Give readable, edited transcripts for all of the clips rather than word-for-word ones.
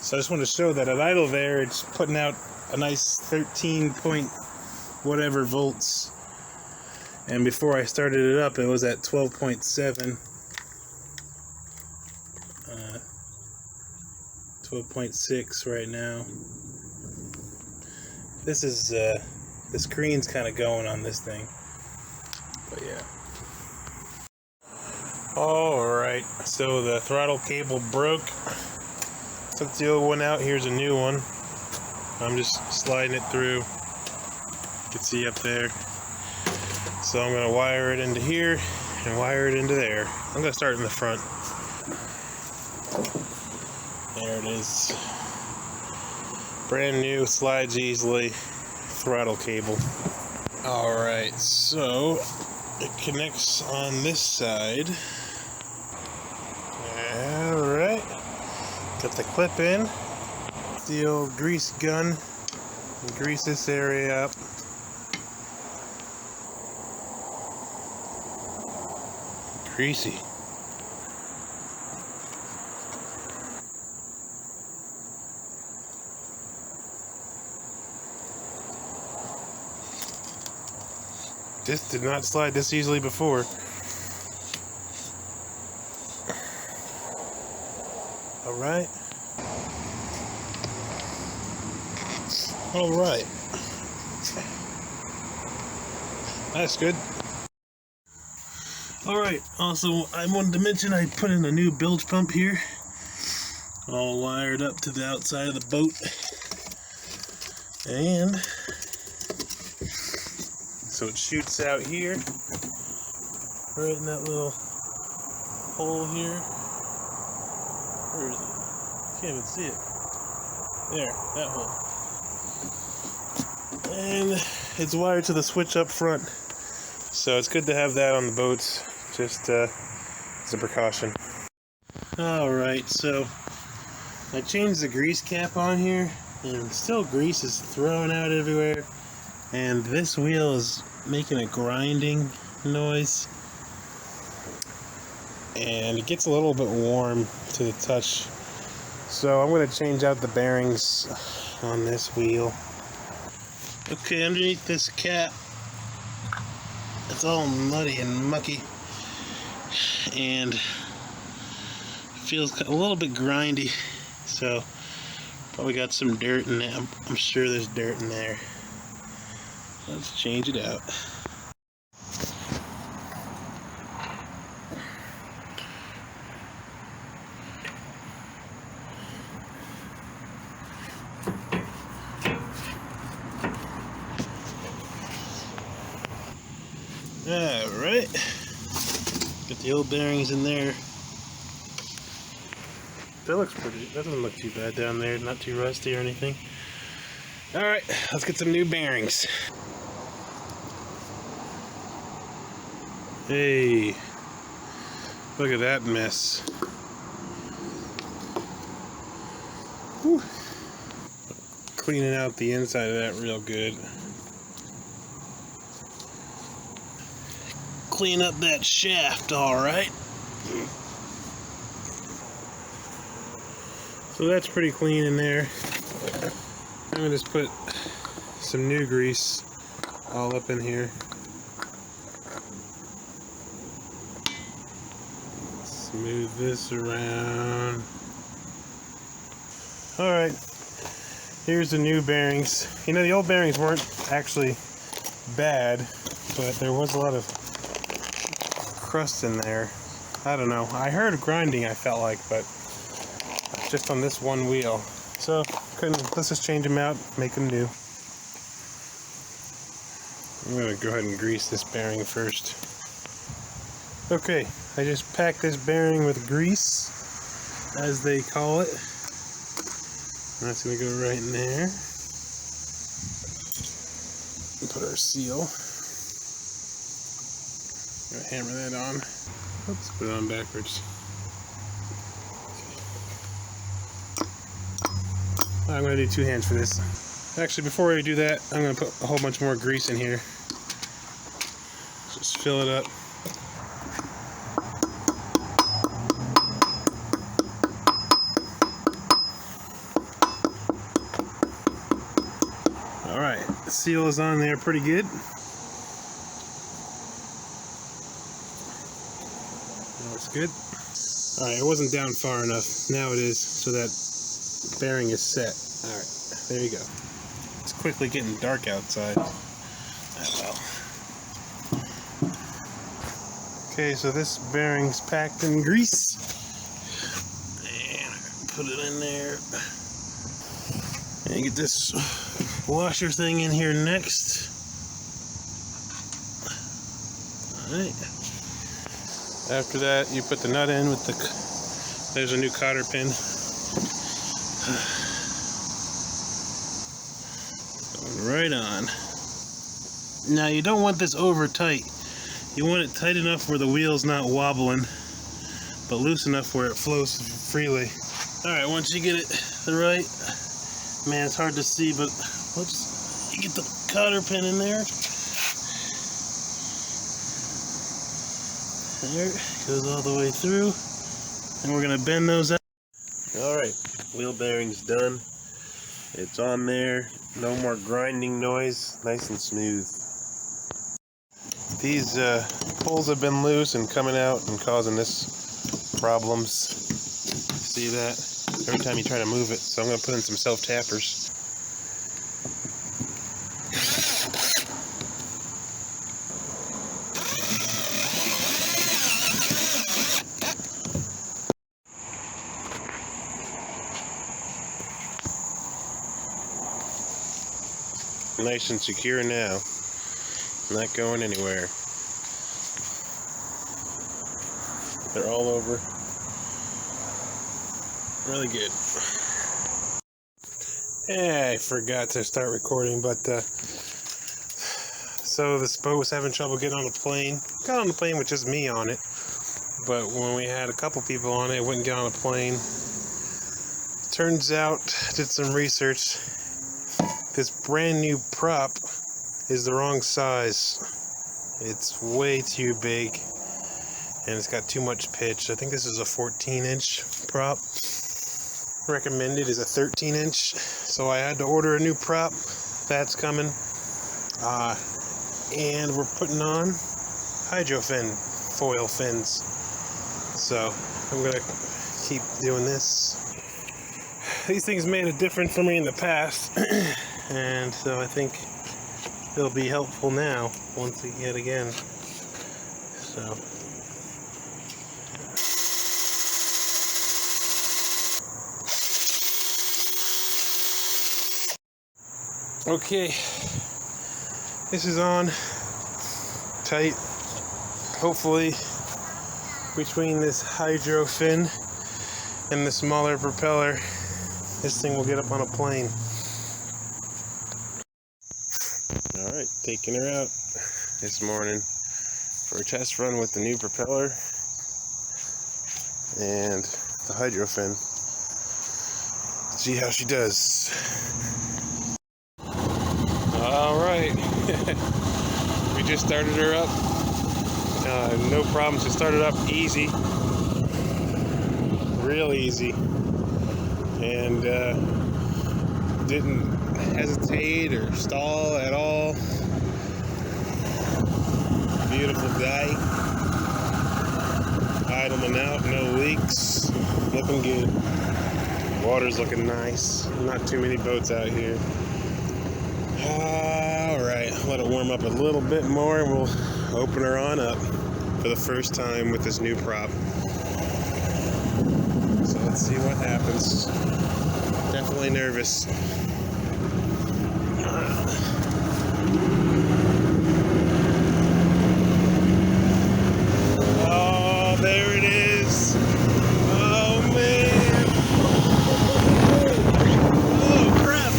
So I just want to show that at idle there, it's putting out a nice 13 point whatever volts. And before I started it up, it was at 12.7. 12.6 right now. This is the screen's kind of going on this thing, but yeah. Alright, so the throttle cable broke. Took the old one out. Here's a new one. I'm just sliding it through. You can see up there. So I'm going to wire it into here and wire it into there. I'm going to start in the front. There it is. Brand new, slides easily, throttle cable. Alright, so it connects on this side. Alright. Got the clip in. The old grease gun. And grease this area up. Greasy. This did not slide this easily before. Alright. Alright. That's good. Alright, also I wanted to mention I put in a new bilge pump here. All wired up to the outside of the boat. And so it shoots out here, right in that little hole here. Where is it? Can't even see it. There, that hole. And it's wired to the switch up front. So it's good to have that on the boats, just as a precaution. Alright, so I changed the grease cap on here, and still grease is thrown out everywhere. And this wheel is making a grinding noise, and it gets a little bit warm to the touch, so I'm going to change out the bearings on this wheel. Okay, underneath this cap it's all muddy and mucky and feels a little bit grindy, so probably got some dirt in it. I'm sure there's dirt in there. Let's change it out. Alright. Get the old bearings in there. That looks pretty, that doesn't look too bad down there, not too rusty or anything. Alright, let's get some new bearings. Hey, look at that mess. Whew. Cleaning out the inside of that real good. Clean up that shaft, alright. So that's pretty clean in there. I'm gonna just put some new grease all up in here. Smooth this around. Alright, here's the new bearings. You know, the old bearings weren't actually bad, but there was a lot of crust in there. I don't know. I heard grinding, I felt like, but just on this one wheel. So, let's just change them out, make them new. I'm going to go ahead and grease this bearing first. Okay, I just packed this bearing with grease, as they call it. That's going to go right in there. Put our seal. Gonna hammer that on. Oops, put it on backwards. I'm going to do two hands for this. Actually, before I do that, I'm going to put a whole bunch more grease in here. Just fill it up. Alright, the seal is on there pretty good. That looks good. Alright, it wasn't down far enough. Now it is, so that bearing is set. Alright, there you go. It's quickly getting dark outside. Oh well. Okay, so this bearing's packed in grease. And put it in there. And get this washer thing in here next. Alright. After that, you put the nut in with the... There's a new cotter pin. Going right on. Now, you don't want this over tight. You want it tight enough where the wheel's not wobbling, but loose enough where it flows freely. Alright, once you get it right, man, it's hard to see, but let's get the cotter pin in there. There, goes all the way through, and we're gonna bend those out. Alright, wheel bearing's done. It's on there, no more grinding noise, nice and smooth. These poles have been loose and coming out and causing us problems. See that? Every time you try to move it, so I'm going to put in some self-tappers. Nice and secure now. Not going anywhere. They're all over. Really good. Yeah, I forgot to start recording, but so this boat was having trouble getting on the plane. Got on the plane with just me on it, but when we had a couple people on it, it wouldn't get on a plane. Turns out, did some research, this brand new prop is the wrong size. It's way too big, and it's got too much pitch. I think this is a 14-inch prop. Recommended is a 13-inch, so I had to order a new prop. That's coming, and we're putting on hydro fin foil fins. So I'm gonna keep doing this. These things made a difference for me in the past, and so I think they'll be helpful now once yet again. So. Okay, this is on tight. Hopefully, between this hydro fin and the smaller propeller, this thing will get up on a plane. Alright, taking her out this morning for a test run with the new propeller and the hydro fin. See how she does. Alright, we just started her up. No problems, it started up easy. Real easy. And didn't hesitate or stall at all. Beautiful day. Idling out, no leaks. Looking good. Water's looking nice. Not too many boats out here. Alright, let it warm up a little bit more and we'll open her on up for the first time with this new prop. So let's see what happens. Definitely nervous. Oh, there it is. Oh, man. Oh, crap.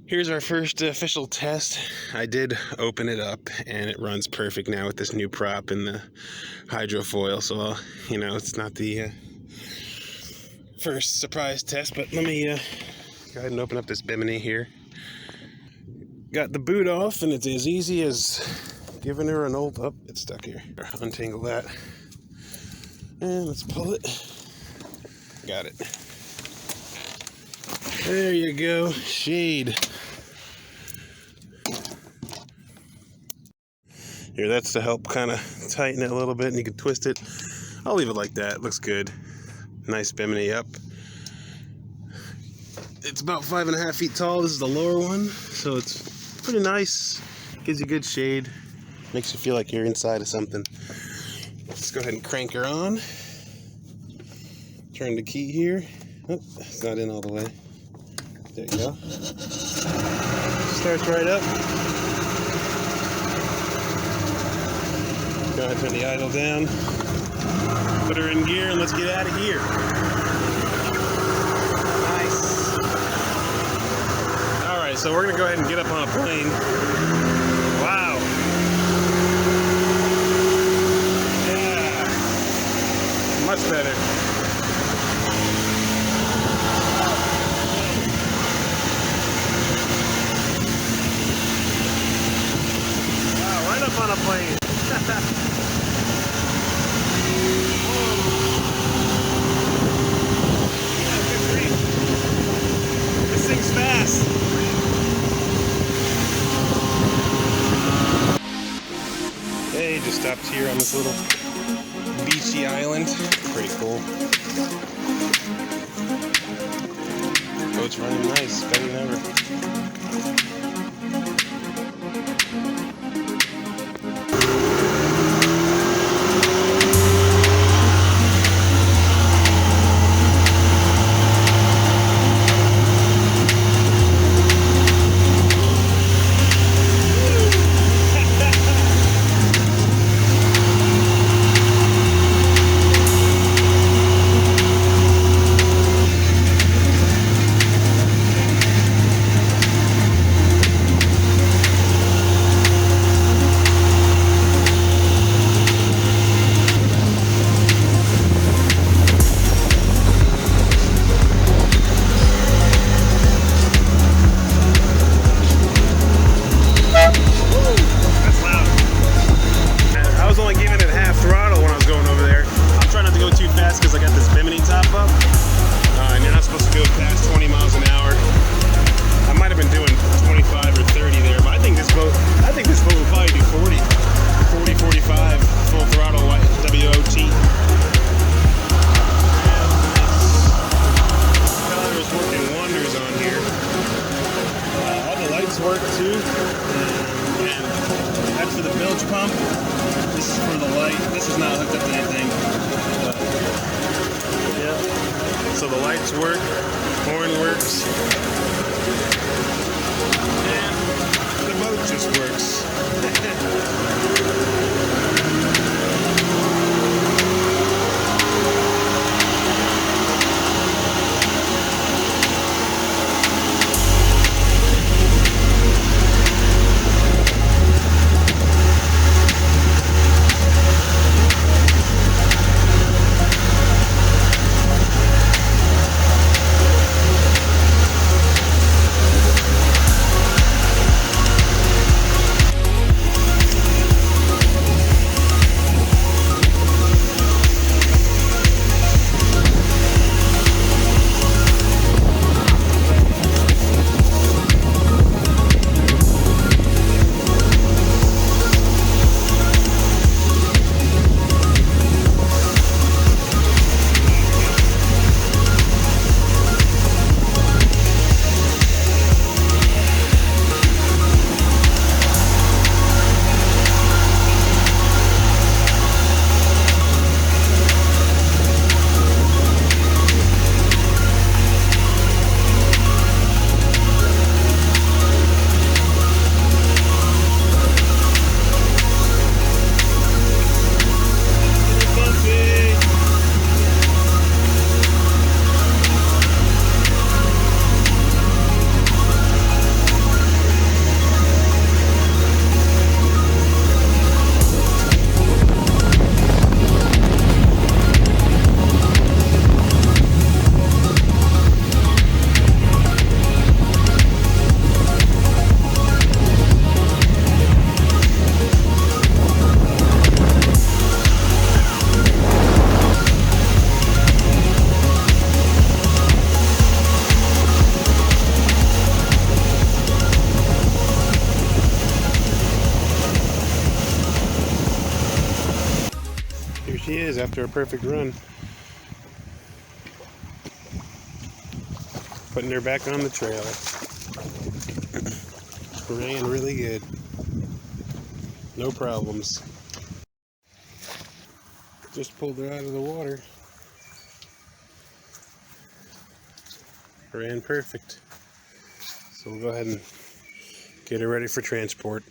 Here's our first official test. I did open it up and it runs perfect now with this new prop and the hydrofoil. So, you know, it's not the first surprise test, but let me go ahead and open up this Bimini here. Got the boot off and it's as easy as giving her an old, oh, it's stuck here. Untangle that. And let's pull it. Got it. There you go. Shade. Here, that's to help kind of tighten it a little bit, and you can twist it. I'll leave it like that. It looks good. Nice bimini up. It's about 5.5 feet tall. This is the lower one, so it's pretty nice. Gives you good shade. Makes you feel like you're inside of something. Let's go ahead and crank her on. Turn the key here. Oh, it's not in all the way. There you go. Starts right up. Go ahead and turn the idle down. Put her in gear and let's get out of here. Nice. Alright, so we're going to go ahead and get up on a plane. Wow. Yeah. Much better. Wow, right up on a plane. This thing's fast. Hey, just stopped here on this little beachy island. Pretty cool. Boat's running nice, better than ever. Because I got this bimini top up, and you're not supposed to go past 20 miles an hour. I might have been doing 25 or 30 there, but I think this boat will probably do 40, 45 full throttle WOT. Color is working wonders on here. All the lights work too, and that's for the bilge pump. This is for the light. This is not hooked up to anything. Yeah. So the lights work, horn works, and the boat just works. she is after a perfect run. Putting her back on the trailer. Ran really good. No problems. Just pulled her out of the water. Ran perfect. So we'll go ahead and get her ready for transport.